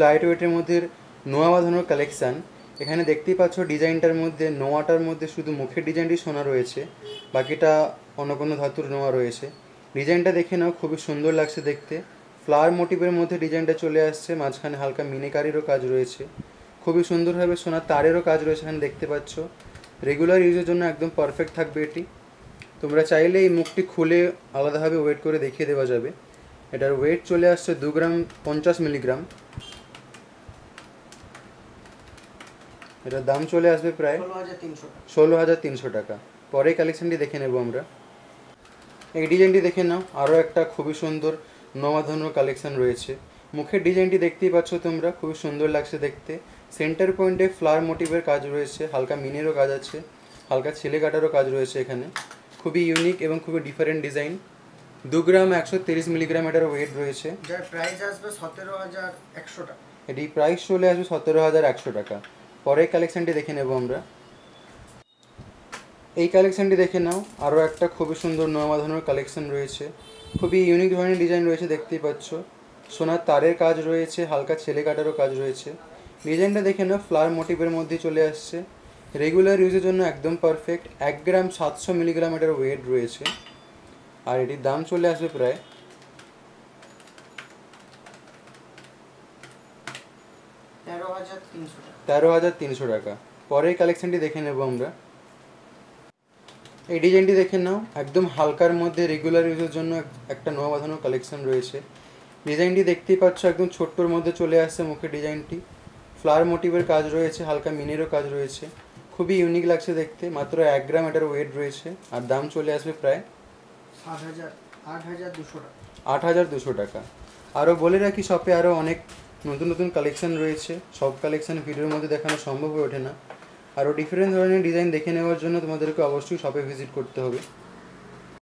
Light ওয়েটের মধ্যে নোয়া বাঁধানোর কালেকশান। এখানে দেখতেই পাচ্ছ ডিজাইনটার মধ্যে নোয়াটার মধ্যে শুধু মুখের ডিজাইনটি সোনা রয়েছে, বাকিটা অন্য কোনো ধাতুর নোয়া রয়েছে। ডিজাইনটা দেখে নাও, খুবই সুন্দর লাগছে দেখতে। ফ্লাওয়ার মোটিভের মধ্যে ডিজাইনটা চলে আসছে, মাঝখানে হালকা মিনিকারিরও কাজ রয়েছে, খুবই সুন্দরভাবে সোনার তারেরও কাজ রয়েছে এখানে দেখতে পাচ্ছ। রেগুলার ইউজের জন্য একদম পারফেক্ট থাকবে এটি। তোমরা চাইলে এই মুখটি খুলে আলাদাভাবে ওয়েট করে দেখিয়ে দেওয়া যাবে। এটার ওয়েট চলে আসছে 2 গ্রাম 50 মিলিগ্রাম। এটার দাম চলে আসবে প্রায় 16,300 টাকা। পরে কালেকশানটি দেখে নেব আমরা। এই ডিজাইনটি দেখে নাও, আরও একটা খুবই সুন্দর নোয়াধানোর কালেকশান রয়েছে। মুখের ডিজাইনটি দেখতেই পাচ্ছ তোমরা, খুবই সুন্দর লাগছে দেখতে। সেন্টার পয়েন্টে ফ্লাওয়ার মোটিভের কাজ রয়েছে, হালকা মিনেরও কাজ আছে, হালকা ছেলে কাটারও কাজ রয়েছে এখানে। খুবই ইউনিক এবং খুবই ডিফারেন্ট ডিজাইন। 2 গ্রাম 130 মিলিগ্রাম এটার ওয়েট রয়েছে, যার প্রাইস আসবে 17,100 টাকা। এটি প্রাইস চলে আসবে 17,100 টাকা। পরের কালেকশানটি দেখে নেব আমরা। এই কালেকশানটি দেখে নাও, আরও একটা খুবই সুন্দর নোয়া বাঁধানোর কালেকশান রয়েছে। খুবই ইউনিক ধরনের ডিজাইন রয়েছে দেখতেই পাচ্ছ। সোনার তারের কাজ রয়েছে, হালকা ছেলে কাটারও কাজ রয়েছে। ডিজাইনটা দেখে নাও, ফ্লাওয়ার মোটিভের মধ্যে চলে আসছে। রেগুলার ইউজের জন্য একদম পারফেক্ট। 1 গ্রাম 700 মিলিগ্রাম এটার ওয়েট রয়েছে, আর এটির দাম চলে আসবে প্রায় 13,300 টাকা। পরের কালেকশানটি দেখে নেব আমরা। এই ডিজাইনটি দেখে নাও, একদম হালকার মধ্যে রেগুলার ইউজের জন্য একটা নোয়া বাঁধানোর কালেকশান রয়েছে। ডিজাইনটি দেখতেই পাচ্ছ, একদম ছোট্টর মধ্যে চলে আসছে মুখের ডিজাইনটি। ফ্লাওয়ার মোটিভের কাজ রয়েছে, হালকা মিনেরও কাজ রয়েছে, খুবই ইউনিক লাগছে দেখতে। মাত্র 1 গ্রাম এটার ওয়েট রয়েছে, আর দাম চলে আসবে প্রায় 8,200 টাকা। আরও বলে রাখি, শপে আরও অনেক নতুন নতুন কালেকশান রয়েছে। সব কালেকশান ভিডিওর মধ্যে দেখানো সম্ভব হয়ে ওঠে না। আরও ডিফারেন্ট ধরনের ডিজাইন দেখে নেওয়ার জন্য তোমাদেরকে অবশ্যই শপে ভিজিট করতে হবে।